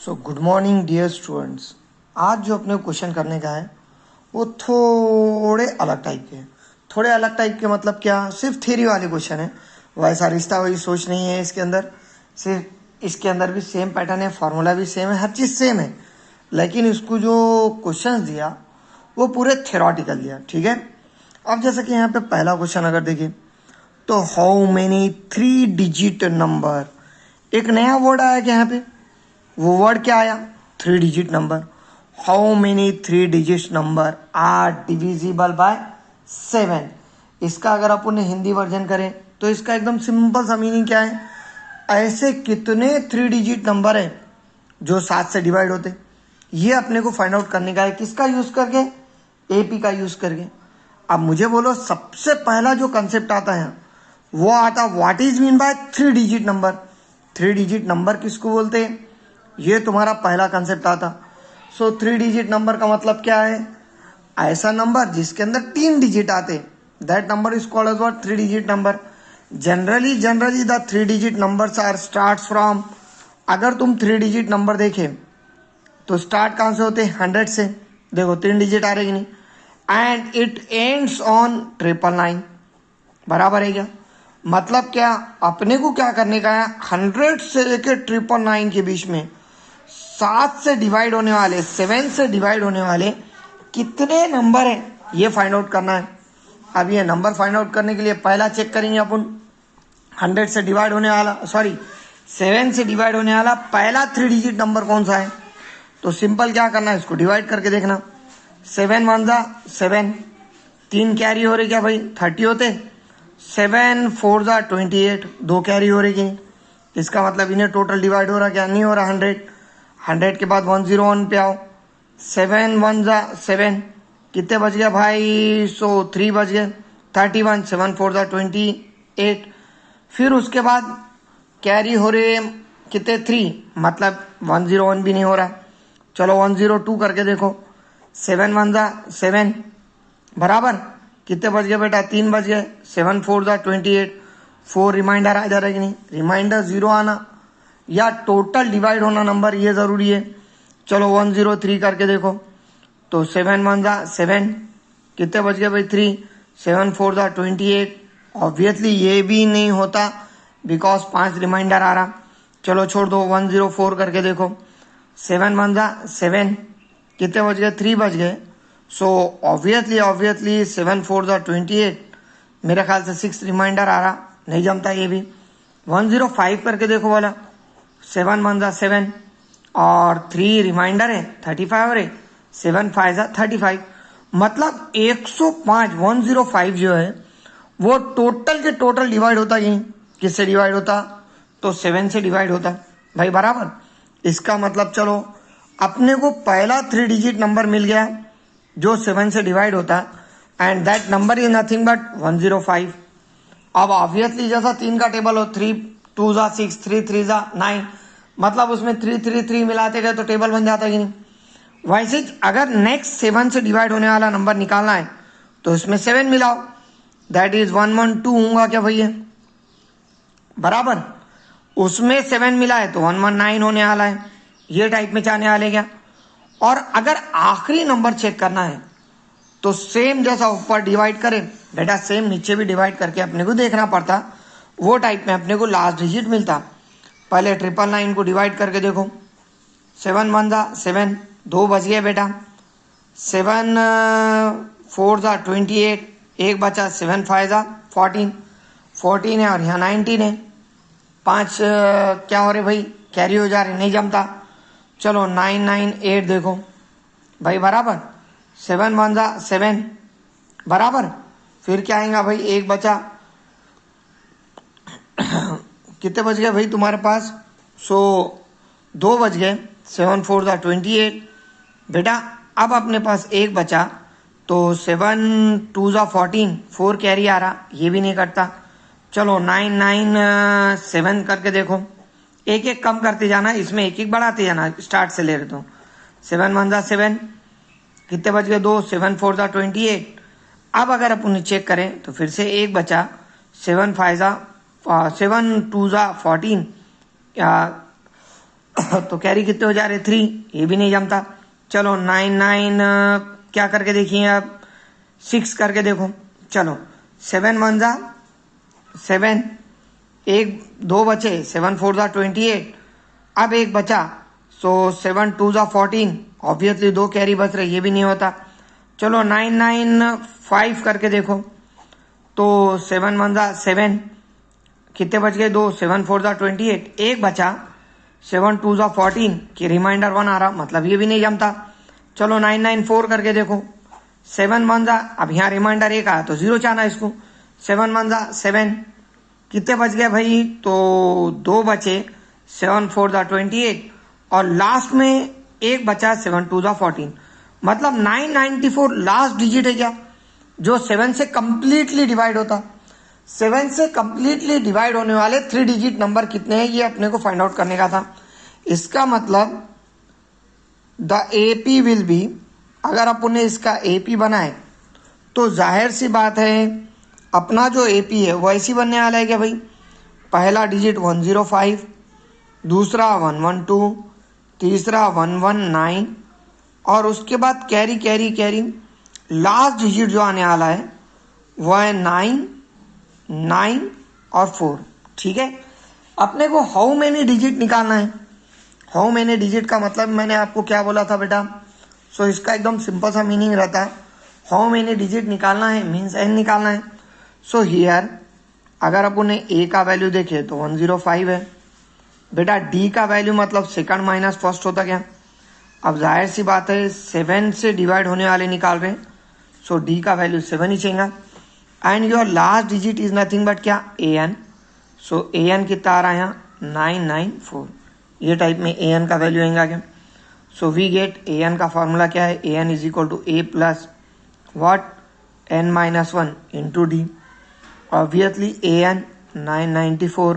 सो good morning dear students. आज जो अपने क्वेश्चन करने का है वो थोड़े अलग टाइप के हैं। थोड़े अलग टाइप के मतलब क्या, सिर्फ थ्योरी वाले क्वेश्चन है। वैसा रिश्ता वही सोच नहीं है इसके अंदर। सिर्फ इसके अंदर भी सेम पैटर्न है, फार्मूला भी सेम है, हर चीज़ सेम है, लेकिन इसको जो क्वेश्चंस दिया वो पूरे थ्योरेटिकल दिया। ठीक है। अब जैसे कि यहाँ पे पहला क्वेश्चन अगर देखिए तो हाउ मेनी 3 डिजिट नंबर, एक नया वर्ड आया कि यहाँ पे वो वर्ड क्या आया, 3 digit number. How many 3 digit number are divisible by 7। इसका अगर अपन हिंदी वर्जन करें तो इसका एकदम सिंपल सा मीनिंग क्या है, ऐसे कितने 3 डिजिट नंबर है जो 7 से डिवाइड होते। ये अपने को फाइंड आउट करने का है, किसका यूज करके, एपी का यूज करके। अब मुझे बोलो सबसे पहला जो कंसेप्ट आता है वो आता what is mean by 3 digit number. 3 digit number किसको बोलते हैं, ये तुम्हारा पहला कंसेप्ट आता। सो 3 डिजिट नंबर का मतलब क्या है, ऐसा नंबर जिसके अंदर 3 डिजिट आते, that number is called as what, 3 digit number. Generally the 3 digit numbers are starts from, अगर तुम 3 डिजिट नंबर देखे तो स्टार्ट कहाँ से होते हैं, 100 से। देखो 3 डिजिट आ रही नहीं, एंड इट एंड्स ऑन 999। बराबर है क्या, मतलब क्या, अपने को क्या करने का है, 100 से लेकर 999 के बीच में 7 से डिवाइड होने वाले, 7 से डिवाइड होने वाले कितने नंबर हैं ये फाइंड आउट करना है। अब ये नंबर फाइंड आउट करने के लिए पहला चेक करेंगे अपन, 100 से डिवाइड होने वाला, सॉरी 7 से डिवाइड होने वाला पहला 3 डिजिट नंबर कौन सा है। तो सिंपल क्या करना है, इसको डिवाइड करके देखना। 7 1 जा 7, 3 कैरी हो रहे क्या भाई, 30 होते। 7 4 जा 28, 2 कैरी हो रही कि, इसका मतलब इन्हें टोटल डिवाइड हो रहा क्या, नहीं हो रहा। 100 के बाद 101 पे आओ, 7 1 जा 7, कितने बच गया भाई, 3 बच गए, 31, 7 4 जा 28। फिर उसके बाद कैरी हो रहे कितने, 3, मतलब 101 भी नहीं हो रहा। चलो 102 करके देखो, 7 1 जा 7, बराबर कितने बच गए बेटा, 3 बच गए, 7 4 जा 28, 4 रिमाइंडर आ जा रहा है कि नहीं, रिमाइंडर 0 आना या टोटल डिवाइड होना नंबर, ये जरूरी है। चलो 103 करके देखो, तो 7 1 जा 7, कितने बच गए भाई 3, 7 4 जा 28। ऑब्वियसली ये भी नहीं होता बिकॉज 5 रिमाइंडर आ रहा। चलो छोड़ दो, 104 करके देखो, 7 1 जा 7, कितने बच गए, 3 बच गए। सो ऑब्वियसली 7 4 जा 28, मेरे ख्याल से 6 रिमाइंडर आ रहा, नहीं जमता ये भी। 105 करके देखो बोला, 7 1 जा 7 और 3 रिमाइंडर है, 35 हो रहे, 7 5 जा 35, मतलब 105 105 जो है वो टोटल के टोटल डिवाइड होता ही, किससे डिवाइड होता, तो 7 से डिवाइड होता भाई, बराबर। इसका मतलब चलो अपने को पहला 3 डिजिट नंबर मिल गया जो 7 से डिवाइड होता, and that number is nothing but 105। अब ऑब्वियसली जैसा 3 का टेबल हो, 3 2 जा 6, 3 3 जा 9, मतलब उसमें 3 3 3 मिलाते गए तो टेबल बन जाता कि नहीं। वैसे अगर नेक्स्ट 7 से डिवाइड होने वाला नंबर निकालना है तो इसमें 7 मिलाओ, दैट इज 112 होगा क्या भैया, बराबर। उसमें 7 मिला है तो 119 होने वाला है, ये टाइप में जाने वाले क्या। और अगर आखिरी नंबर चेक करना है तो सेम जैसा ऊपर डिवाइड करें बेटा, सेम नीचे भी डिवाइड करके अपने को देखना पड़ता, वो टाइप में अपने को लास्ट डिजिट मिलता। पहले 999 को डिवाइड करके देखो, 7 1 जा 7, 2 बच गए बेटा, 7 4 जा 28, एक बचा, 7 5 जा 14, 14 है और यहाँ 19 है, 5 क्या हो रहे भाई, कैरी हो जा रहे, नहीं जमता। चलो 998 देखो भाई, बराबर 7 1 जा 7, बराबर। फिर क्या आएगा भाई, एक बचा, कितने बच गए भाई तुम्हारे पास, 2 बच गए, 7 4 जा 28 बेटा। अब अपने पास एक बचा तो 7 2 जा 14, 4 कैरी आ रहा, ये भी नहीं करता। चलो 997 करके देखो, एक एक कम करते जाना, इसमें एक एक बढ़ाते जाना, स्टार्ट से ले रहे तो 7 1 जा 7, कितने बच गए, 2, 7 4 जा 28। अब अगर अपन चेक करें तो फिर से एक बचा, 7 5 जा 7 2 जा 14, तो कैरी कितने हो जा रहे 3, ये भी नहीं जमता। चलो 9 9 क्या करके देखिए अब 6 करके देखो। चलो 7 1 जा 7, एक 2 बचे, 7 4 जा 28, अब एक बचा, सो 7 2 जा 14, ऑब्वियसली 2 कैरी बच रहे, ये भी नहीं होता। चलो 9 9 5 करके देखो, तो 7 1 जा 7, कितने बच गए 2, 7 4 जा 28, एक बचा, 7 2 जा 14 की रिमाइंडर 1 आ रहा, मतलब ये भी नहीं जमता। चलो 9 9 4 करके देखो, 7 1 जा, अब यहाँ रिमाइंडर 1 आया तो 0 चाहना इसको, 7 1 जा 7, कितने बच गए भाई, तो 2 बचे, 7 4 जा 28, और लास्ट में एक बचा 7 2 जा 14, मतलब 994 लास्ट डिजिट है क्या, जो 7 से कंप्लीटली डिवाइड होता। 7 से कंप्लीटली डिवाइड होने वाले 3 डिजिट नंबर कितने हैं, ये अपने को फाइंड आउट करने का था। इसका मतलब द एपी विल बी, अगर अपन ने इसका एपी बनाए तो जाहिर सी बात है अपना जो एपी है वो ऐसी बनने वाला है क्या भाई, पहला डिजिट 105, दूसरा 112, तीसरा 119, और उसके बाद carry carry carry, last digit जो आने वाला है वो है 9 9 और 4। ठीक है, अपने को हाउ मैनी डिजिट निकालना है। हाउ मैनी डिजिट का मतलब मैंने आपको क्या बोला था बेटा, सो इसका एकदम सिंपल सा मीनिंग रहता है, हाउ मैनी डिजिट निकालना है मीन्स n निकालना है। सो हियर अगर अपन ने a का वैल्यू देखे तो 105 है बेटा, d का वैल्यू मतलब सेकंड माइनस फर्स्ट होता क्या, अब जाहिर सी बात है 7 से डिवाइड होने वाले निकाल रहे हैं, सो d का वैल्यू 7 ही चाहिए, and your last digit is nothing but क्या an, सो an कितना आ रहा है यहाँ 994, ये टाइप में an का वैल्यू आएगा क्या। सो वी गेट an का फॉर्मूला क्या है, an is equal to a plus what n minus 1 into D, obviously an 994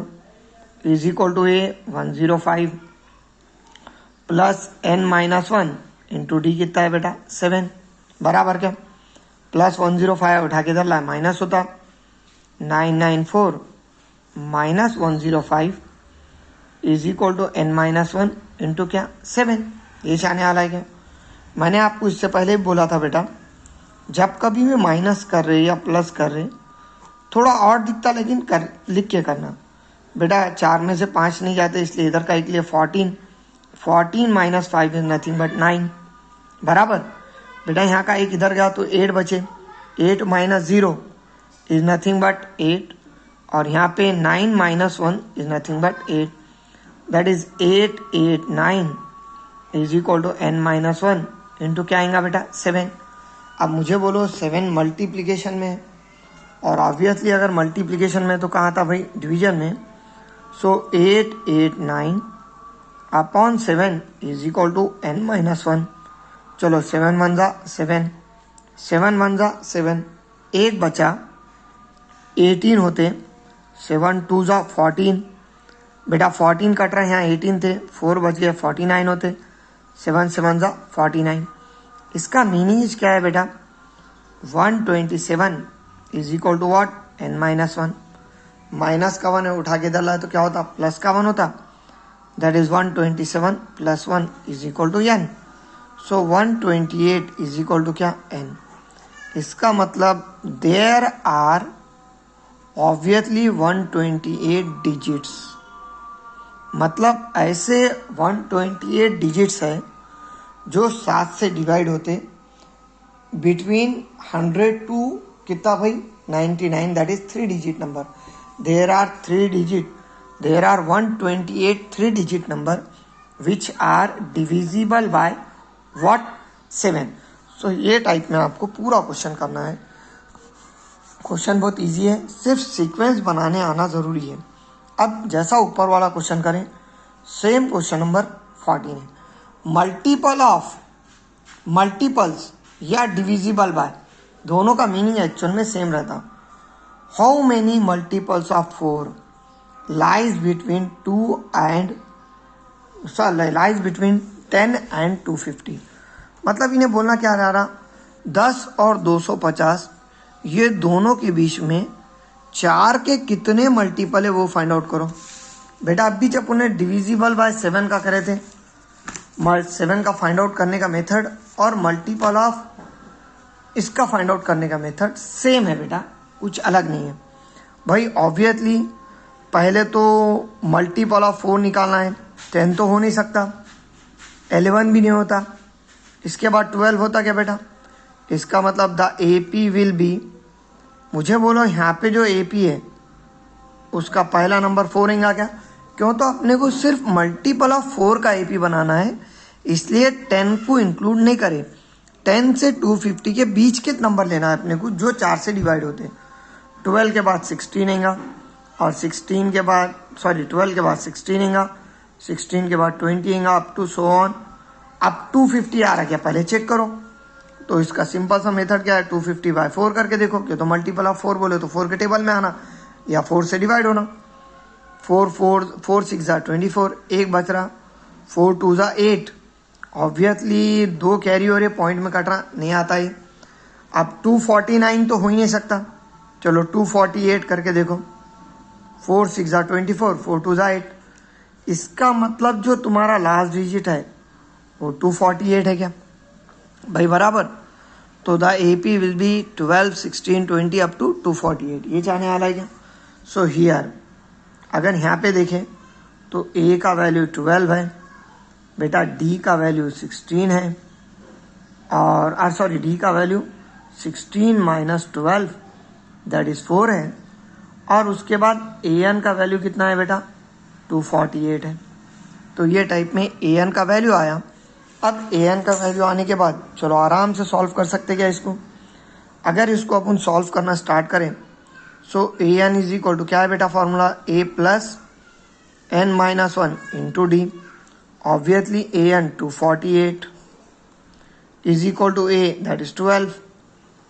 is equal to a 105 plus n minus 1 into D कितना है बेटा 7, बराबर क्या, प्लस 105 उठा के इधर ला माइनस होता, 994 minus 105 is equal to n minus 1 into क्या 7, ये चाहने वाला है क्या। मैंने आपको इससे पहले भी बोला था बेटा, जब कभी भी माइनस कर रहे या प्लस कर रहे थोड़ा और दिखता, लेकिन कर लिख के करना बेटा, 4 में से 5 नहीं जाते, इसलिए इधर का एक लिए 14 माइनस 5 इज नथिंग बट 9, बराबर बेटा, यहाँ का एक इधर गया तो 8 बचे, 8 माइनस 0 इज नथिंग बट 8, और यहाँ पे 9 minus 1 is nothing but 8, that is 8 8 9 is equal to n minus 1 into क्या आएगा बेटा 7। अब मुझे बोलो 7 मल्टीप्लीकेशन में, और ऑब्वियसली अगर मल्टीप्लीकेशन में तो कहाँ था भाई डिवीजन में, so 8 8 9 upon 7 is equal to n minus 1। चलो 7 1 जा 7, 7 1 जा 7, एक बचा 18 होते, 7 2 जा 14, बेटा 14 कट रहा है, यहाँ 18 थे, 4 बच गए 49 होते, 7 7 जा 49। इसका मीनिंग क्या है बेटा, 127 is equal to what n minus 1, minus का 1 है उठा के इधर लाए तो क्या होता प्लस का 1 होता, that is 127 plus 1 is equal to n, so 128 is equal to क्या n। इसका मतलब देयर आर ऑब्वियसली 128 डिजिट्स, मतलब ऐसे 128 डिजिट्स है जो 7 से डिवाइड होते बिटवीन 100 टू कितना भाई 99, that is 3 digit number. There are 3 digit, there are 128 3 digit number which are divisible by what 7। So ये टाइप में आपको पूरा क्वेश्चन करना है। क्वेश्चन बहुत इजी है, सिर्फ सीक्वेंस बनाने आना ज़रूरी है। अब जैसा ऊपर वाला क्वेश्चन करें, सेम क्वेश्चन नंबर 14 है, मल्टीपल ऑफ मल्टीपल्स या डिविजिबल बाय, दोनों का मीनिंग एक्चुअल में सेम रहता। How many multiples of 4 lies between 2 and lies between 10 and 250, मतलब इन्हें बोलना क्या रह रहा, 10 और 250 ये दोनों के बीच में 4 के कितने मल्टीपल है वो फाइंड आउट करो। बेटा अभी जब उन्हें डिविजिबल बाय 7 का करे थे, 7 का फाइंड आउट करने का मेथड और मल्टीपल ऑफ इसका फाइंड आउट करने का मेथड सेम है बेटा, कुछ अलग नहीं है भाई। ऑब्वियसली पहले तो मल्टीपल ऑफ 4 निकालना है, 10 तो हो नहीं सकता, 11 भी नहीं होता, इसके बाद 12 होता क्या बेटा? इसका मतलब द AP विल बी, मुझे बोलो यहाँ पे जो AP है उसका पहला नंबर 4 आएगा क्या? क्यों, तो अपने को सिर्फ मल्टीपल ऑफ 4 का AP बनाना है, इसलिए 10 को इंक्लूड नहीं करे। 10 से 250 के बीच के नंबर लेना है अपने को जो 4 से डिवाइड होते हैं। 12 के बाद 16 आएगा और 16 के बाद 12 के बाद 16 आएगा, 16 के बाद 20 आएगा, up to so on, up to 50 आ रहा क्या पहले चेक करो। तो इसका सिंपल सा मेथड क्या है, 250 बाय 4 करके देखो, क्यों तो मल्टीपल ऑफ 4 बोले तो 4 के टेबल में आना या 4 से डिवाइड होना। 4 6 जा 24, एक बच रहा, 4 2 जा 8, ऑब्वियसली 2 कैरी हो रहे, पॉइंट में कट रहा, नहीं आता है। अब 249 तो हो ही नहीं सकता, चलो 248 करके देखो, 4 6 जा 24, 4 2 जा 8, इसका मतलब जो तुम्हारा लास्ट डिजिट है वो 248 है क्या भाई, बराबर। तो the AP will be 12 16 20 up to 248, ये चाहने वाला है क्या? सो हियर अगर यहाँ पे देखें तो A का वैल्यू 12 है बेटा, D का वैल्यू 16 है और D का वैल्यू 16 माइनस 12 दैट इज 4 है, और उसके बाद AN का वैल्यू कितना है बेटा, 248 है। तो ये टाइप में AN का वैल्यू आया। अब AN का वैल्यू आने के बाद चलो आराम से सॉल्व कर सकते क्या इसको। अगर इसको अपन सॉल्व करना स्टार्ट करें, so AN is equal to क्या है बेटा formula, A plus N minus 1 into D. Obviously AN 248 is equal to A that is 12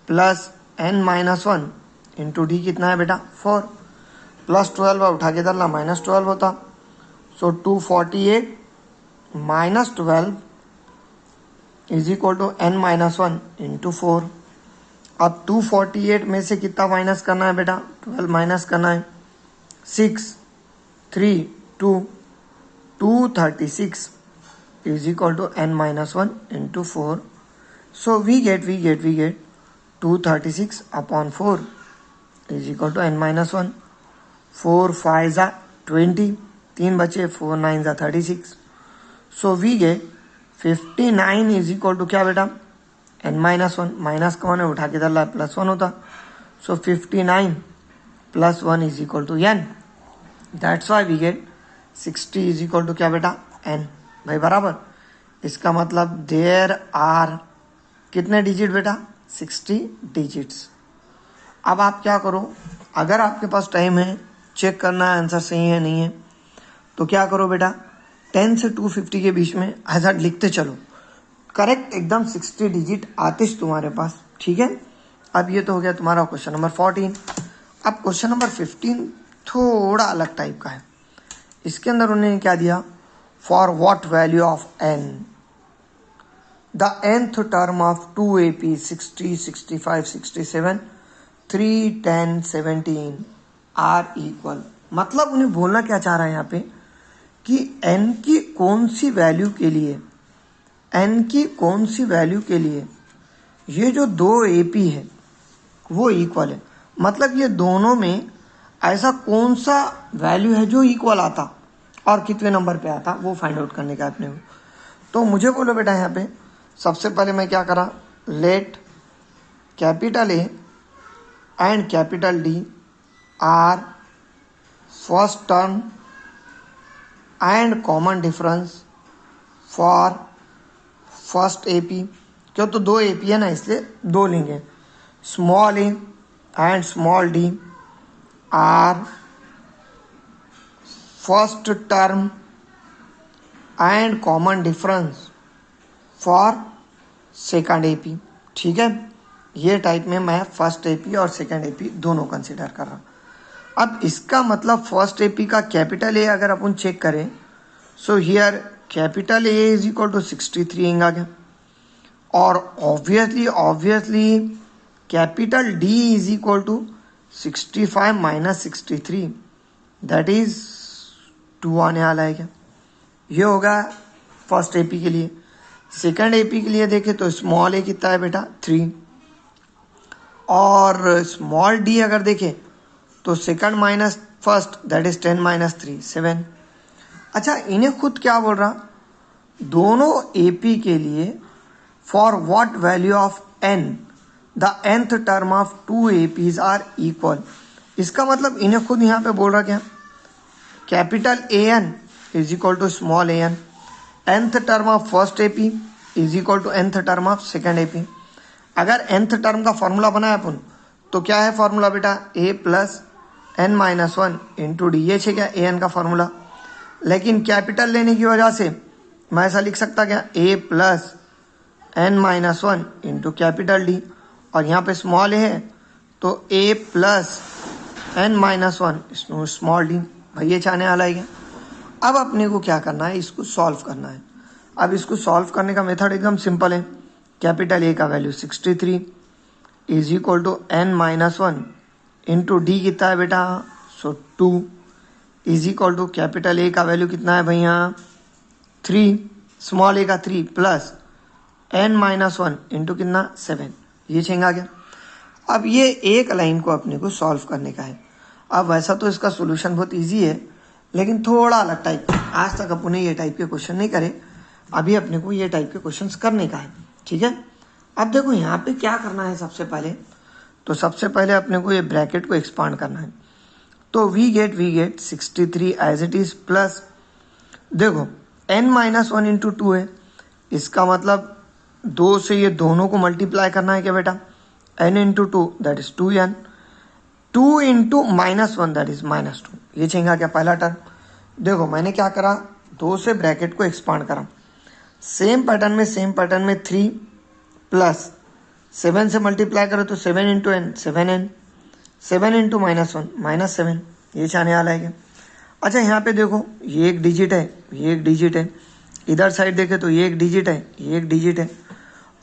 plus N minus 1 into D कितना है बेटा 4, प्लस 12 उठा के डालना माइनस 12 होता। So 248 minus 12 is equal to N minus 1 into 4। अब 248 में से कितना माइनस करना है बेटा, 12 माइनस करना है, 6 3 2 236 is equal to N minus 1 into 4। So we get 236 upon 4 is equal to N minus 1। 4 5 जा 20, 3 बचे, 4 9 जा 36। So we get 59 is equal to क्या बेटा, N माइनस 1, माइनस का 1 उठा के डाला प्लस 1 होता। So 59 plus 1 is equal to N, that's why we get 60 is equal to क्या बेटा N भाई, बराबर। इसका मतलब देयर आर कितने डिजिट बेटा, 60 डिजिट्स। अब आप क्या करो, अगर आपके पास टाइम है चेक करना है आंसर सही है नहीं है, तो क्या करो बेटा 10 से 250 के बीच में ऐसा लिखते चलो, करेक्ट एकदम 60 डिजिट आते तुम्हारे पास, ठीक है। अब ये तो हो गया तुम्हारा क्वेश्चन नंबर 14। अब क्वेश्चन नंबर 15 थोड़ा अलग टाइप का है। इसके अंदर उन्होंने क्या दिया, for what value of n the nth term of 2AP 60 65 67 3 10 17 are equal. मतलब उन्हें बोलना क्या चाह रहा है यहाँ पे कि n की कौन सी वैल्यू के लिए, n की कौन सी वैल्यू के लिए ये जो 2 AP है वो इक्वल है। मतलब ये दोनों में ऐसा कौन सा वैल्यू है जो इक्वल आता और कितने नंबर पे आता, वो फाइंड आउट करने का अपने को। तो मुझे बोलो बेटा यहाँ पे सबसे पहले मैं क्या करा, let capital A and capital D are first term and common difference for first AP। क्यों, तो 2 AP है ना इसलिए 2 लेंगे। Small a and small d are first term and common difference for second AP, ठीक है। ये टाइप में मैं फर्स्ट AP और सेकंड AP दोनों कंसिडर कर रहा हूँ। अब इसका मतलब फर्स्ट AP का कैपिटल A अगर अपन चेक करें, so here capital A is equal to 63 आ गया, और obviously capital D is equal to 65 minus 63 that is 2 आने वाला है क्या। ये होगा फर्स्ट एपी के लिए। सेकंड एपी के लिए देखें तो स्मॉल ए कितना है बेटा 3, और स्मॉल डी अगर देखें तो second minus first that is 10 minus 3 7। अच्छा इन्हें खुद क्या बोल रहा, दोनों एपी के लिए for what value of N the nth term of 2 APs are equal. इसका मतलब इन्हें खुद यहाँ पे बोल रहा क्या, capital A N is equal to small A N, nth term of first AP is equal to nth term of second AP. अगर nth टर्म का फॉर्मूला बनाए अपन तो क्या है फॉर्मूला बेटा, a plus N minus 1 into D, ये है क्या ए एन का फॉर्मूला। लेकिन कैपिटल लेने की वजह से मैं ऐसा लिख सकता क्या, a plus N minus 1 into capital D, और यहाँ पे स्मॉल ए है तो a plus N minus 1 small D. भाई ये चाहने वाला है क्या। अब अपने को क्या करना है, इसको सॉल्व करना है। अब इसको सॉल्व करने का मेथड एकदम सिंपल है। कैपिटल ए का value 63 is equal to N minus 1 into D कितना है बेटा, so 2 is equal to capital A का वैल्यू कितना है भैया 3, स्मॉल ए का 3 प्लस एन माइनस 1 इंटू कितना 7। ये चेंज आ गया। अब ये एक लाइन को अपने को सॉल्व करने का है। अब वैसा तो इसका सोल्यूशन बहुत ईजी है, लेकिन थोड़ा अलग टाइप। आज तक अपने ये टाइप के क्वेश्चन नहीं करे, अभी अपने को ये टाइप के क्वेश्चंस करने का है, ठीक है। अब देखो यहाँ पे क्या करना है, सबसे पहले तो सबसे पहले अपने को ये ब्रैकेट को एक्सपांड करना है। तो we get 63 as it is plus, देखो n माइनस 1 इंटू 2 है, इसका मतलब 2 से ये दोनों को मल्टीप्लाई करना है क्या बेटा, n into 2 that is 2n, 2 into minus 1 that is minus 2। ये चेंगा क्या पहला टर्म। देखो मैंने क्या करा, 2 से ब्रैकेट को एक्सपांड करा, सेम पैटर्न में 3 प्लस 7 से मल्टीप्लाई करो तो 7 into N 7n, 7 into minus 1 minus 7। ये चाहने वाला है क्या। अच्छा यहाँ पे देखो ये एक डिजिट है, ये एक डिजिट है, इधर साइड देखे तो ये एक डिजिट है, ये एक डिजिट है,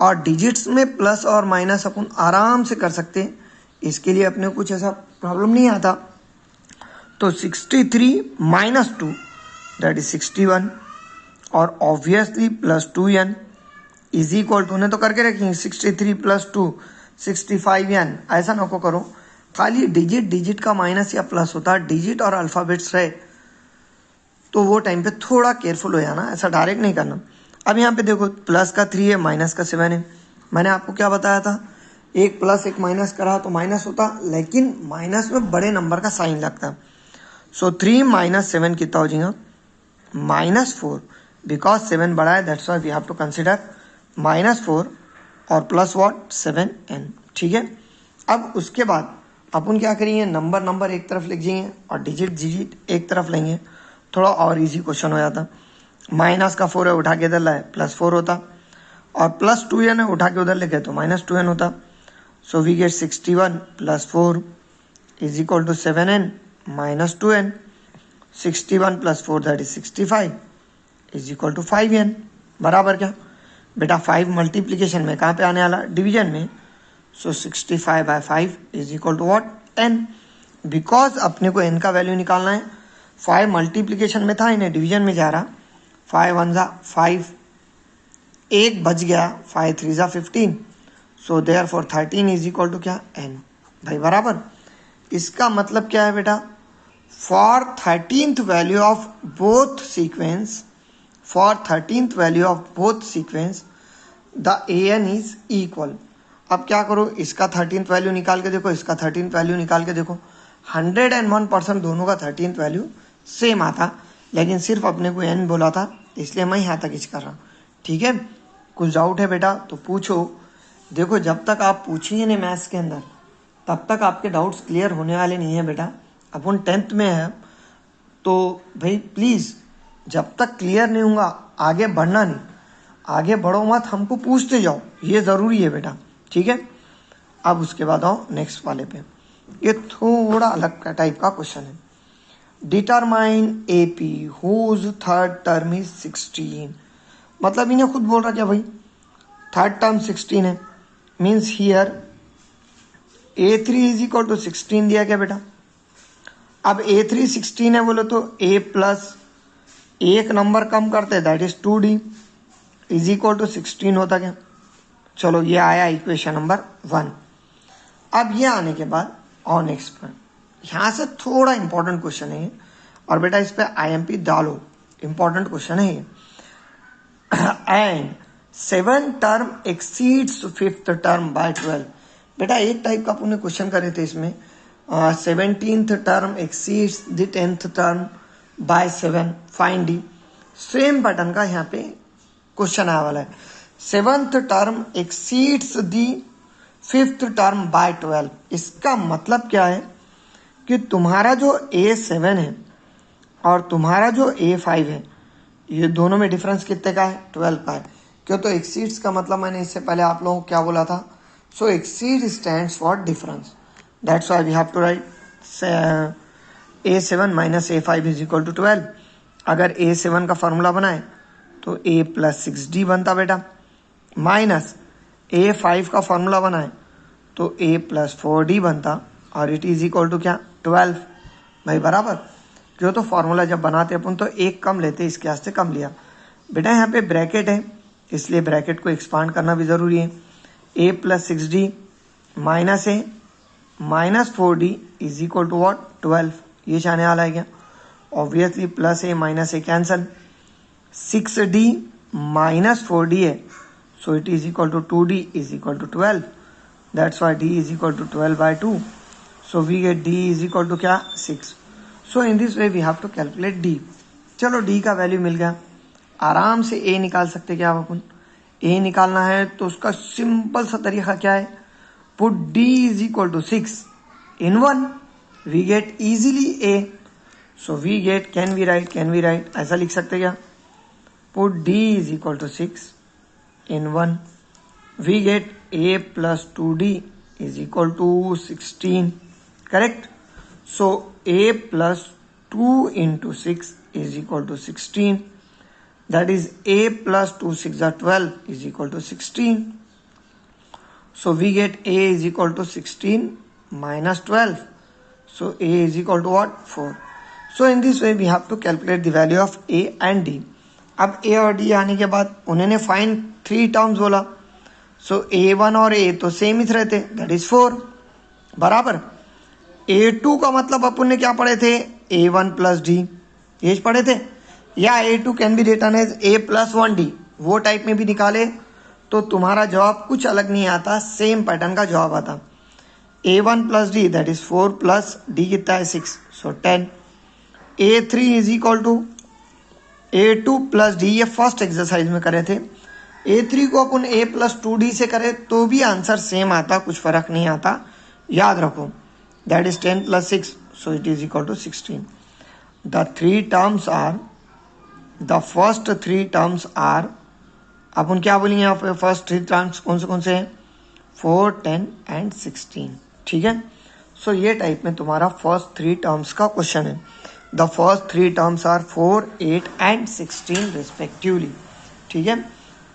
और डिजिट्स में प्लस और माइनस अपन आराम से कर सकते हैं, इसके लिए अपने कुछ ऐसा प्रॉब्लम नहीं आता। तो 63 माइनस 2 दैट इज 61, और obviously plus 2n is equal to, ने तो करके रखेंगे 63 प्लस 2 65n। ऐसा नको करो, खाली डिजिट का माइनस या प्लस होता, डिजिट और अल्फ़ाबेट्स रहे तो वो टाइम पे थोड़ा केयरफुल हो जाना, ऐसा डायरेक्ट नहीं करना। अब यहाँ पे देखो प्लस का 3 है, माइनस का 7 है। मैंने आपको क्या बताया था, एक प्लस एक माइनस करा तो माइनस होता, लेकिन माइनस में बड़े नंबर का साइन लगता। सो 3 माइनस 7 कितना हो जाएगा, -4, बिकॉज 7 बड़ा है that's why we have to consider -4 और प्लस व्हाट 7n, ठीक है। अब उसके बाद अपन क्या करेंगे, नंबर एक तरफ लिख जाएंगे और डिजिट एक तरफ लेंगे, थोड़ा और इजी क्वेश्चन हो जाता। माइनस का 4 है, उठा के इधर लाए +4 होता, और प्लस 2n है, उठा के उधर लिखे तो -2n होता। So we get 61 plus 4 is equal to 7n minus 2n, 61 plus 4 that is 65 is equal to 5n। बराबर क्या बेटा, 5 मल्टीप्लीकेशन में कहाँ पे आने वाला, डिवीजन में। So 65 by 5 is equal to what n, because अपने को n का वैल्यू निकालना है। 5 मल्टीप्लीकेशन में था, इन्हें डिवीजन में जा रहा, 5 1 जा 5, एक बच गया, 5 3 जा 15, so therefore 13 is equal to क्या n। भाई बराबर, इसका मतलब क्या है बेटा, for 13th value of both sequence, for 13th value of both sequence the an is equal. अब क्या करो, इसका 13th वैल्यू निकाल के देखो, इसका 13th वैल्यू निकाल के देखो, 101% दोनों का 13th वैल्यू सेम आता, लेकिन सिर्फ अपने को n बोला था, इसलिए मैं यहाँ तक इच कर रहा हूँ, ठीक है। कुछ डाउट है बेटा तो पूछो। देखो जब तक आप पूछिए नहीं मैथ्स के अंदर, तब तक आपके डाउट्स क्लियर होने वाले नहीं है बेटा। अपन 10th में है तो भाई प्लीज़ जब तक क्लियर नहीं होगा आगे बढ़ना नहीं, आगे बढ़ो मत, हमको पूछते जाओ, ये ज़रूरी है बेटा, ठीक है। अब उसके बाद आओ नेक्स्ट वाले पे, ये थोड़ा अलग टाइप का क्वेश्चन है। Determine AP whose third term is 16। मतलब इन्हें खुद बोल रहा क्या भाई, थर्ड टर्म 16 है, means here A3 is equal to 16 दिया क्या बेटा। अब A3 16 है बोलो तो A प्लस एक नंबर कम करते that is 2d is equal to 16 होता क्या। चलो ये आया इक्वेशन नंबर 1। अब ये आने के बाद और नेक्स्ट पर यहाँ से थोड़ा इंपॉर्टेंट क्वेश्चन है और बेटा इस पे IMP डालो, इंपॉर्टेंट क्वेश्चन है ये। And 7 term exceeds 5th term by 12। बेटा एक टाइप का अपने क्वेश्चन करे थे इसमें 17th term exceeds the 10th term by 7 find D. Same pattern का यहाँ पे क्वेश्चन आया वाला है। 7th term exceeds the 5th term by 12। इसका मतलब क्या है कि तुम्हारा जो A7 है और तुम्हारा जो A5 है ये दोनों में डिफरेंस कितने का है, 12 का है। क्यों, तो एक्सीड्स का मतलब मैंने इससे पहले आप लोगों को क्या बोला था, so exceed stands for difference, that's why we have to write A7 minus A5 is equal to 12। अगर A7 का फॉर्मूला बनाए तो A प्लस 6D बनता बेटा, माइनस A5 का फॉर्मूला बनाए तो A प्लस 4D बनता और इट इज इक्वल टू क्या, 12 भाई बराबर। जो तो फॉर्मूला जब बनाते अपन तो एक कम लेते, इसके वास्ते कम लिया बेटा। यहाँ पे ब्रैकेट है इसलिए ब्रैकेट को एक्सपांड करना भी ज़रूरी है। A plus 6D minus A minus 4D is equal to what, 12। ये चाहने वाला है क्या, obviously plus A minus A cancel, 6D minus 4D है so it is equal to 2D is equal to 12। That's why D is equal to 12 by 2। So we get D is equal to क्या, 6। So in this way we have to calculate D। चलो D का value मिल गया, आराम से A निकाल सकते क्या आप अपन। A निकालना है तो उसका सिंपल सा तरीका क्या है, put D is equal to 6 in 1, we get easily A। So we get can we write ऐसा लिख सकते क्या, put D is equal to 6 in 1, we get A plus 2D is equal to 16, correct. So A plus 2 into 6 is equal to 16, that is A plus 2 6 are 12 is equal to 16. So we get A is equal to 16 minus 12. So A is equal to what, 4. So in this way we have to calculate the value of A and D. अब A और D आने के बाद उन्होंने find 3 terms बोला, सो A1 और A तो same ही रहते, दैट इज 4 बराबर। A2 का मतलब अपन ने क्या पढ़े थे, A1 प्लस D ये पढ़े थे, या A2 can be written as A plus 1D, वो टाइप में भी निकाले तो तुम्हारा जवाब कुछ अलग नहीं आता, सेम पैटर्न का जवाब आता। A1 plus D that is 4 plus D कितना है 6, so 10। A3 is equal to A2 plus D, ये फर्स्ट एक्सरसाइज में करे थे। A3 को अपन A प्लस 2D से करे तो भी आंसर सेम आता, कुछ फर्क नहीं आता, याद रखो। That is 10 plus 6, so it is equal to 16। The three terms are, the first three terms are, अपन क्या बोलेंगे यहाँ पे, फर्स्ट 3 टर्म्स कौन से हैं, 4, 10 एंड 16, ठीक है। सो ये टाइप में तुम्हारा फर्स्ट 3 टर्म्स का क्वेश्चन है। The first 3 terms are 4, 8 and 16 respectively, ठीक है।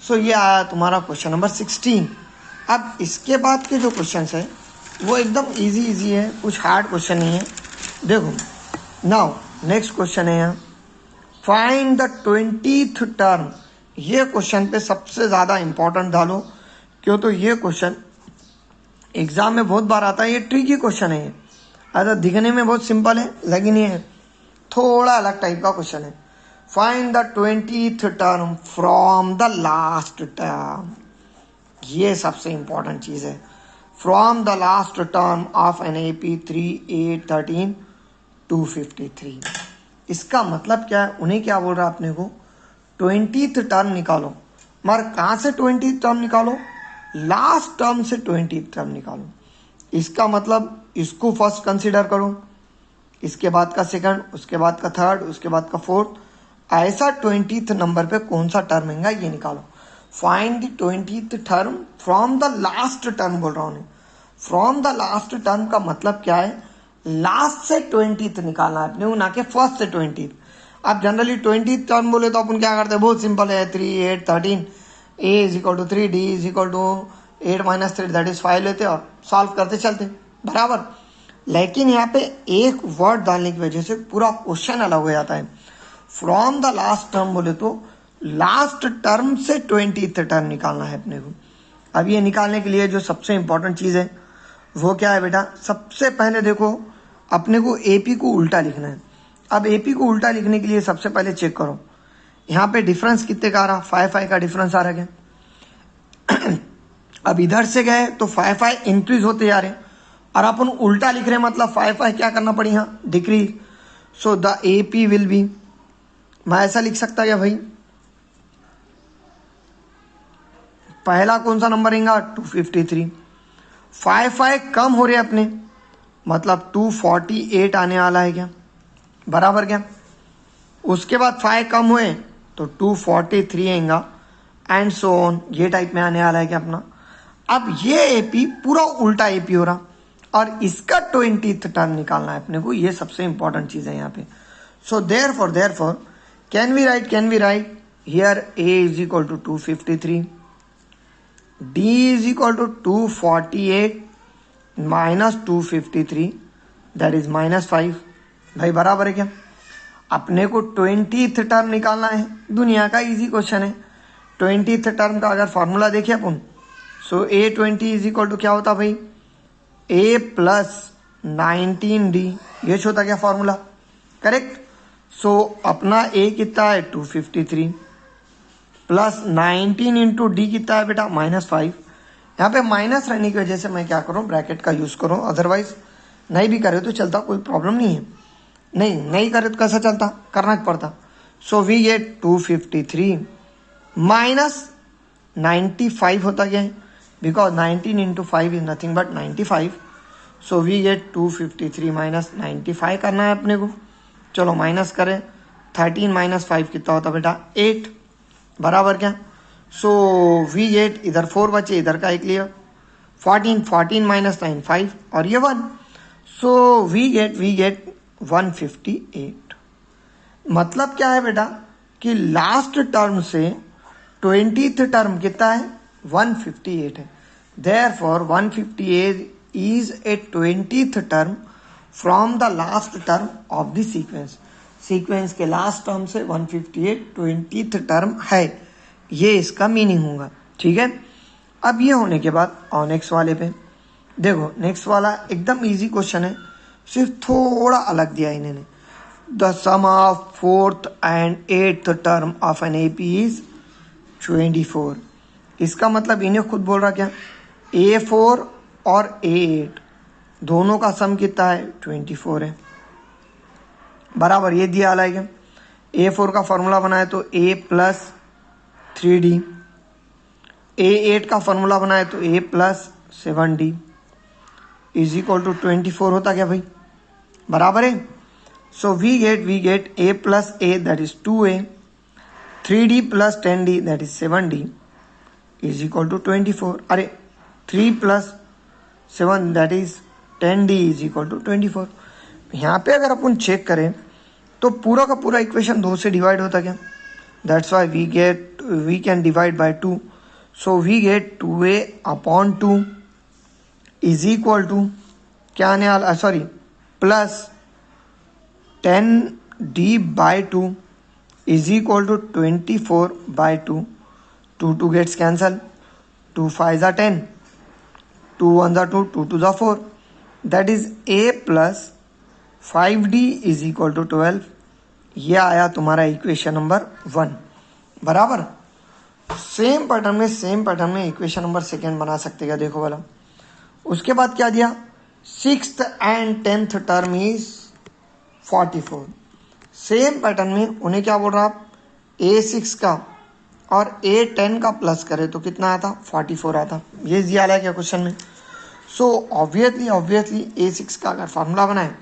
सो ये आया तुम्हारा क्वेश्चन नंबर 16। अब इसके बाद के जो क्वेश्चन है वो एकदम इजी है, कुछ हार्ड क्वेश्चन नहीं है। देखो नाउ नेक्स्ट क्वेश्चन है यहाँ, फाइंड द 20th टर्म। ये क्वेश्चन पे सबसे ज़्यादा इंपॉर्टेंट डालो, क्यों तो ये क्वेश्चन एग्जाम में बहुत बार आता है, ये ट्रिकी क्वेश्चन है। अगर दिखने में बहुत सिंपल है लेकिन ये थोड़ा अलग टाइप का क्वेश्चन है। Find the 20th term from the last term, ये सबसे इंपॉर्टेंट चीज़ है। From the last term of an AP 3, 8, 13, 253। इसका मतलब क्या है, उन्हें क्या बोल रहा है अपने को, 20th टर्म निकालो। मगर कहाँ से 20th टर्म निकालो, लास्ट टर्म से 20th टर्म निकालो। इसका मतलब इसको फर्स्ट कंसिडर करो, इसके बाद का सेकंड, उसके बाद का थर्ड, उसके बाद का फोर्थ, ऐसा 20th नंबर पे कौन सा टर्म है ये निकालो। Find the 20th term from the last term बोल रहा हूँ। फ्रॉम द लास्ट टर्म का मतलब क्या है, लास्ट से 20th निकालना है अपने को, ना कि फर्स्ट से 20th। अब जनरली 20th टर्म बोले तो अपन क्या करते हैं, बहुत सिंपल है, 3, 8, 13, A is equal to 3, D is equal to 8 minus 3 that is 5 लेते और सॉल्व करते चलते बराबर। लेकिन यहाँ पे एक वर्ड डालने की वजह से पूरा क्वेश्चन अलग हो जाता है। फ्रॉम द लास्ट टर्म बोले तो लास्ट टर्म से 20th टर्म निकालना है अपने को। अब ये निकालने के लिए जो सबसे इंपॉर्टेंट चीज़ है वो क्या है बेटा, सबसे पहले देखो अपने को एपी को उल्टा लिखना है। अब एपी को उल्टा लिखने के लिए सबसे पहले चेक करो यहाँ पे डिफरेंस कितने का आ रहा, 5 का डिफरेंस आ रहा है। अब इधर से गए तो 5 इंक्रीज होते जा रहे हैं और अपन उल्टा लिख रहे हैं, मतलब 5 क्या करना पड़ी यहाँ, decrease. So the AP will be, मैं ऐसा लिख सकता क्या भाई, पहला कौन सा नंबर आएगा 253, 5 कम हो रहे अपने, मतलब 248 आने वाला है क्या, बराबर क्या। उसके बाद 5 कम हुए तो 243 आएगा एंड सो ऑन, ये टाइप में आने वाला है क्या अपना। अब ये एपी पूरा उल्टा एपी हो रहा और इसका 20th टर्म निकालना है अपने को, ये सबसे इंपॉर्टेंट चीज है यहाँ पे। So therefore can we write here A is equal to 253, D is equal to 248 minus 253 that is -5। भाई बराबर है क्या, अपने को 20th टर्म निकालना है, दुनिया का इजी क्वेश्चन है। 20th टर्म का अगर फॉर्मूला देखें अपन, सो A20 इज इक्वल टू क्या होता भाई, A प्लस 19D, ये होता क्या फॉर्मूला, करेक्ट। सो अपना A कितना है 253 प्लस 19 इंटू डी कितना है बेटा -5। यहाँ पे माइनस रहने की वजह से मैं क्या करूँ, ब्रैकेट का यूज करूँ, अदरवाइज नहीं भी करे तो चलता, कोई प्रॉब्लम नहीं है। नहीं करे तो कैसा चलता, करना पड़ता। सो वी गेट 253 माइनस 95 होता क्या है, because 19 into 5 is nothing but 95। So we get 253 minus 95 करना है अपने को। चलो माइनस करें, 13 माइनस 5 कितना होता बेटा 8, बराबर क्या। सो वी गेट, इधर 4 बचे, इधर का एक लिया 14 माइनस 9 5 और ये 1। So we get 158। मतलब क्या है बेटा कि लास्ट टर्म से 20th टर्म कितना है 158 है। Therefore 158 is a 20th term from the last term of the sequence के लास्ट टर्म से 158 20th टर्म है, ये इसका मीनिंग होगा, ठीक है। अब ये होने के बाद और नेक्स्ट वाले पे देखो, नेक्स्ट वाला एकदम इजी क्वेश्चन है, सिर्फ थोड़ा अलग दिया इन्होंने। The sum of 4th and 8th term of an AP is 24। इसका मतलब इन्हें खुद बोल रहा क्या, A4 और A8 दोनों का सम कितना है 24 है, बराबर। ये दिया अलग है, A4 का फॉर्मूला बनाए तो A प्लस 3D, A8 का फॉर्मूला बनाए तो A plus 7D is equal to 24 होता क्या भाई, बराबर है। So we get A plus A that is 2A, 3D plus 10D that is 7D is equal to 24। अरे 3 plus 7 that is 10D is equal to 24। यहाँ पे अगर अपन चेक करें तो पूरा का पूरा इक्वेशन 2 से डिवाइड होता क्या, that's why we can divide by 2। So we get 2A upon 2 is equal to क्या आने वाला, sorry plus 10D by 2 is equal to 24 by 2। 2 gets cancel, 2 5 are 10, 2 1 are 2, 2 2 are 4, that is A plus 5D is equal to 12। ये आया तुम्हारा equation number 1, बराबर। Same pattern में equation number 2 बना सकते क्या, देखो वाला। उसके बाद क्या दिया, 6th and 10th term is 44। Same pattern में उन्हें क्या बोल रहा आप, A6 का और A10 का प्लस करे तो कितना आता 44 आता, ये दिया है क्या क्वेश्चन में। सो ऑब्वियसली A6 का अगर फार्मूला बनाए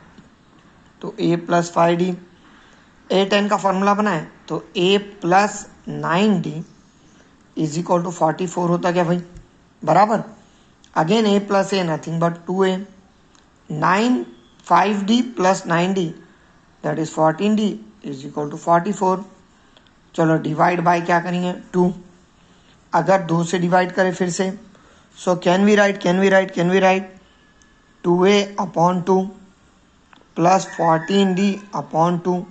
तो A प्लस 5D, A10 का फार्मूला बनाए तो A plus 9D is equal to 44 होता क्या भाई, बराबर। Again A plus A nothing but 2A, 5D plus 9D that is 14D is equal to 44। चलो डिवाइड बाय क्या करेंगे 2, अगर 2 से डिवाइड करें फिर से, so can we write 2A upon 2 plus 14D upon 2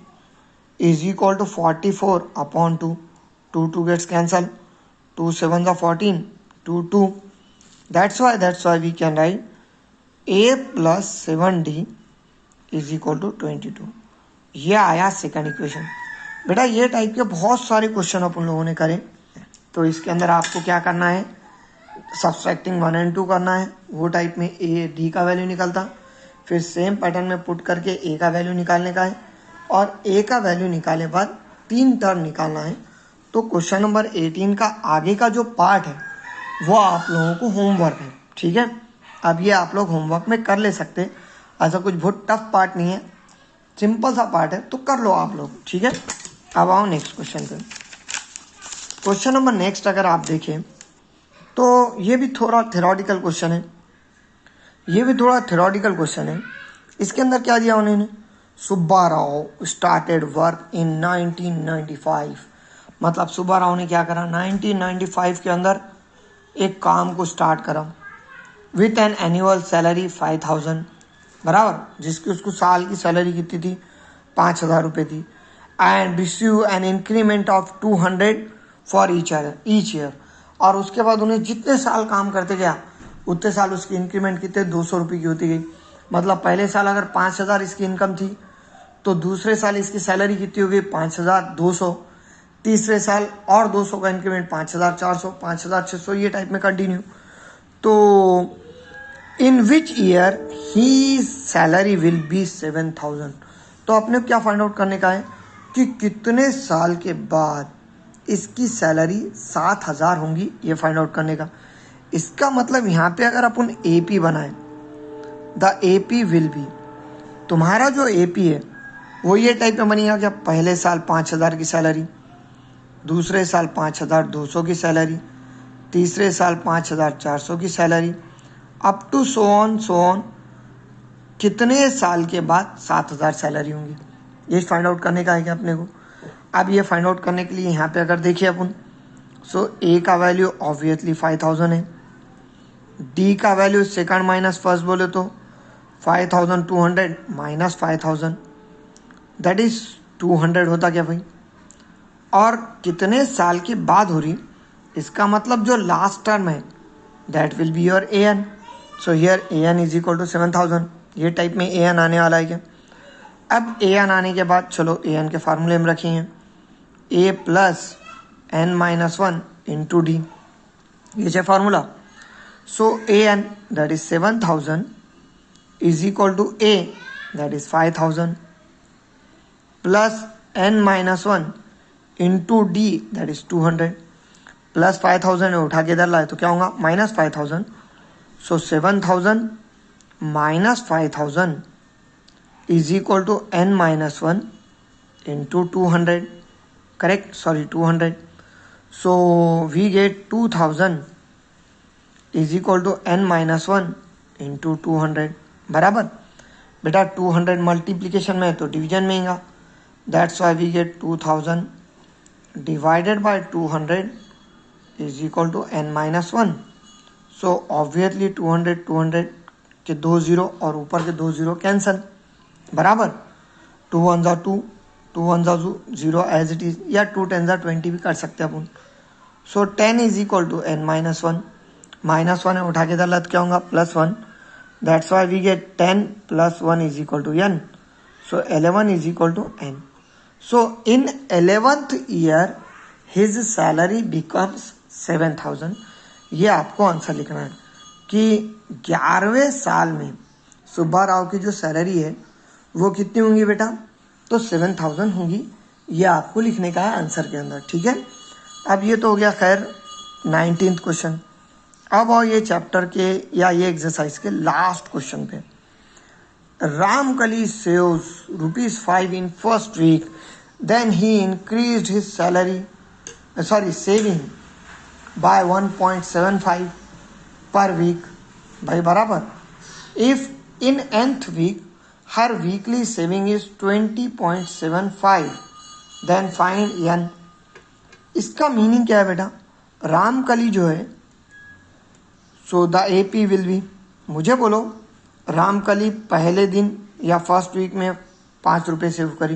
is equal to 44 upon 2. 2 gets cancelled. 2 7s are 14. 2. That's why we can write a plus 7d is equal to 22. ये आया second equation. बेटा ये type के बहुत सारे question अपन लोगों ने करे. तो इसके अंदर आपको क्या करना है, सब्सट्रैक्टिंग 1 और 2 करना है. वो टाइप में ए डी का वैल्यू निकलता, फिर सेम पैटर्न में पुट करके ए का वैल्यू निकालने का है, और ए का वैल्यू निकालने बाद 3 टर्म निकालना है. तो क्वेश्चन नंबर 18 का आगे का जो पार्ट है वो आप लोगों को होमवर्क है. ठीक है, अब ये आप लोग होमवर्क में कर ले सकते हैं. ऐसा कुछ बहुत टफ पार्ट नहीं है, सिंपल सा पार्ट है, तो कर लो आप लोग. ठीक है, अब आओ नेक्स्ट क्वेश्चन पे. क्वेश्चन नंबर नेक्स्ट अगर आप देखें तो ये भी थोड़ा थ्योरेटिकल क्वेश्चन है. इसके अंदर क्या दिया उन्होंने, Subba Rao started work in 1995. मतलब सुब्बा राव ने क्या करा, 1995 के अंदर एक काम को स्टार्ट करा विथ एन एनुअल सैलरी 5000, बराबर, जिसकी उसको साल की सैलरी कितनी थी, 5000 रुपये थी. And receive an increment of 200 for each year. और उसके बाद उन्हें जितने साल काम करते गया उतने साल उसकी इंक्रीमेंट कितने, 200 रुपये की होती गई. मतलब पहले साल अगर 5000 इसकी इनकम थी तो दूसरे साल इसकी सैलरी कितनी हो गई, 5200. तीसरे साल और 200 का इंक्रीमेंट, 5400, 5600, ये टाइप में कंटिन्यू. तो in which year he salary will be 7000. तो अपने क्या फाइंड आउट करने का है कि कितने साल के बाद इसकी सैलरी 7000 होंगी, ये फाइंड आउट करने का. इसका मतलब यहाँ पे अगर अपन AP बनाए, द AP विल बी, तुम्हारा जो AP है वो ये टाइप में बनेगा क्या, पहले साल 5000 की सैलरी, दूसरे साल 5200 की सैलरी, तीसरे साल 5400 की salary, up to so on कितने साल के बाद 7000 सैलरी होंगी, ये फाइंड आउट करने का है क्या अपने को. अब ये फाइंड आउट करने के लिए यहाँ पे अगर देखिए अपन, सो ए का वैल्यू ऑब्वियसली 5000 है, डी का वैल्यू सेकंड माइनस फर्स्ट बोले तो 5200 माइनस 5000 दैट इज 200 होता क्या भाई. और कितने साल के बाद हो रही, इसका मतलब जो लास्ट टर्म है that will be your AN. So here AN is equal to 7000. ये टाइप में AN आने वाला है क्या. अब AN आने के बाद चलो AN के फार्मूले में रखेंगे, A plus N minus 1 into D, ये है formula. So AN that is 7000 is equal to A that is 5000 plus N minus 1 into D that is 200. Plus 5000 उठा के इधर लाए तो क्या होगा, minus 5000. So 7000 minus 5000 is equal to N minus 1 into 200, correct, sorry 200. So we get 2000 is equal to N minus 1 into 200, बराबर. बेटा 200 multiplication में है तो डिवीजन में आएगा, that's why we get 2000 divided by 200 is equal to N minus 1. So obviously 200 के 2 0 और ऊपर के 2 0 कैंसल, बराबर. 2 1 जा 2, 2 1 जा 0 एज इट इज, या 2 10 जा 20 भी कर सकते हैं अपन. So 10 is equal to N minus 1, minus 1 उठा के इधर क्या होगा, plus 1. That's why we get 10 plus 1 is equal to N. So 11 is equal to N. So in 11th year his salary becomes 7000. ये आपको आंसर लिखना है कि 11वें साल में सुब्बा राव की जो सैलरी है वो कितनी होंगी बेटा, तो 7000 होंगी. ये आपको लिखने का है आंसर के अंदर. ठीक है, अब ये तो हो गया खैर 19th क्वेश्चन. अब आओ ये चैप्टर के या ये एक्सरसाइज के लास्ट क्वेश्चन पे. Ramkali saves ₹5 in first week, then he increased his saving by 1.75 per week, भाई बराबर. If in nth week her weekly saving is 20.75, then find N. इसका मीनिंग क्या है बेटा, रामकली जो है, so the AP will B, मुझे बोलो रामकली पहले दिन या फर्स्ट वीक में 5 रुपये सेव करी.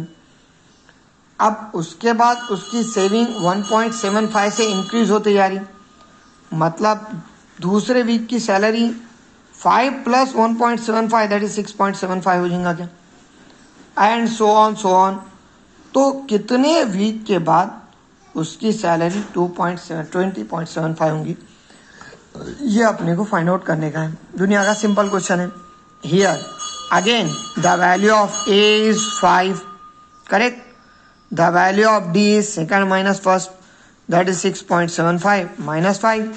अब उसके बाद उसकी सेविंग 1.75 से इंक्रीज होती जा रही, मतलब दूसरे वीक की सैलरी 5 + 1.75 दैट इज 6.75 हो जाएगा क्या, एंड सो ऑन। तो कितने वीक के बाद उसकी सैलरी 20.75 होंगी, ये अपने को फाइंड आउट करने का है। दुनिया का सिंपल क्वेश्चन है। Here again the value of A is 5, correct. The value of D is second minus first that is 6.75 - 5,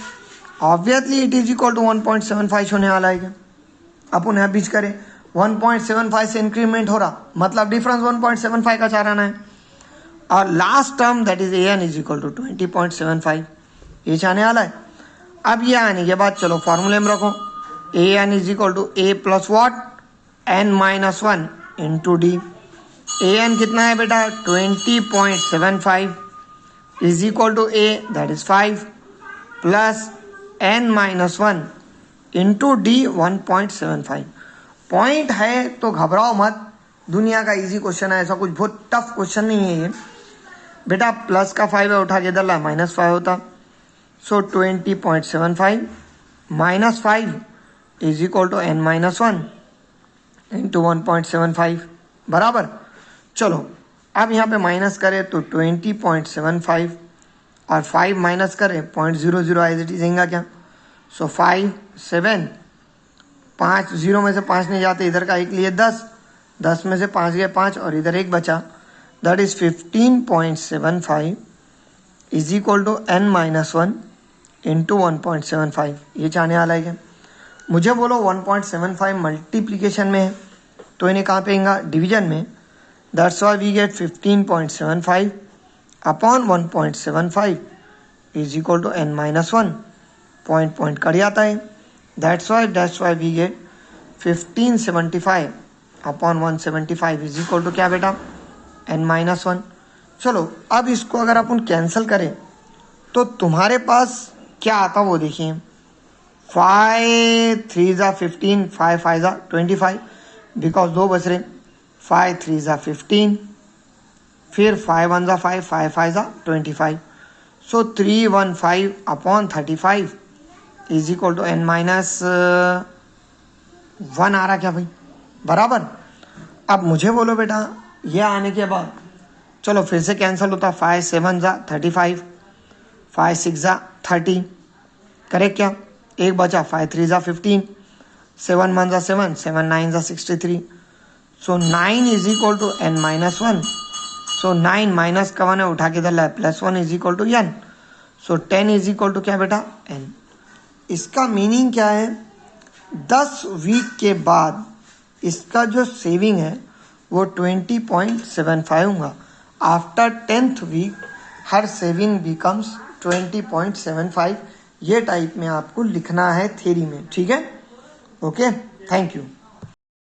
obviously it is equal to 1.75 होने वाला है। अपन यहाँ बीच करें 1.75 से इंक्रीमेंट हो रहा, मतलब डिफरेंस 1.75 का चाह रहा है, और last term that is A N is equal to 20.75 ये चाहने वाला है। अब ये आने के बाद चलो फॉर्मूले में रखो, a N is equal to a plus what n-1 into d. A n कितना है बेटा 20.75 is equal to a that is 5 plus n-1 into d 1.75। Point है तो घबराओ मत, दुनिया का इजी क्वेश्चन है, ऐसा कुछ बहुत टफ क्वेश्चन नहीं है ये बेटा। प्लस का 5 है उठा के इधर ला -5 होता, so 20.75 - 5 is equal to n-1 into 1.75 बराबर। चलो अब यहाँ पे माइनस करें तो 20.75 और 5 माइनस करें 0.00 एज इट इज आएगा क्या, सो 5 7 5 0 में से 5 नहीं जाते, इधर का एक लिए 10 में से 5 गए 5 और इधर एक बचा, that is 15.75 is equal to n-1 into 1.75 ये चाहने वाला है क्या। मुझे बोलो 1.75 मल्टीप्लीकेशन में है तो इन्हें कहाँ पे आएगा डिवीजन में, that's why we get 15.75 upon 1.75 is equal to n-1 point cut जाता है, that's why we get 1575 upon 175 is equal to क्या बेटा n-1। चलो अब इसको अगर अपन कैंसिल करें तो तुम्हारे पास क्या आता वो देखिए, 5 3 ज़ा 15 5 5 ज़ा 25 बिकॉज 2 बच रहे, 5 3 ज़ा 15 फिर 5 1 ज़ा 5 5 5 ज़ा 25, so 315 upon 35 is equal to n-1 आ रहा क्या भाई बराबर। अब मुझे बोलो बेटा ये आने के बाद चलो फिर से कैंसिल होता, 5 7 ज़ा 35 5 6 ज़ा 30 करेक्ट क्या, एक बचा 5 3 ज़ा 15 7 1 ज़ा 7 7 9 ज़ा 63, so 9 is equal to n-1, so 9 minus का 1 है उठा के इधर +1 is equal to n, so 10 is equal to क्या बेटा n। इसका मीनिंग क्या है, 10 वीक के बाद इसका जो सेविंग है वो 20.75 होगा। आफ्टर 10th वीक हर सेविंग बिकम्स 20.75, ये टाइप में आपको लिखना है थ्योरी में, ठीक है। Okay thank you.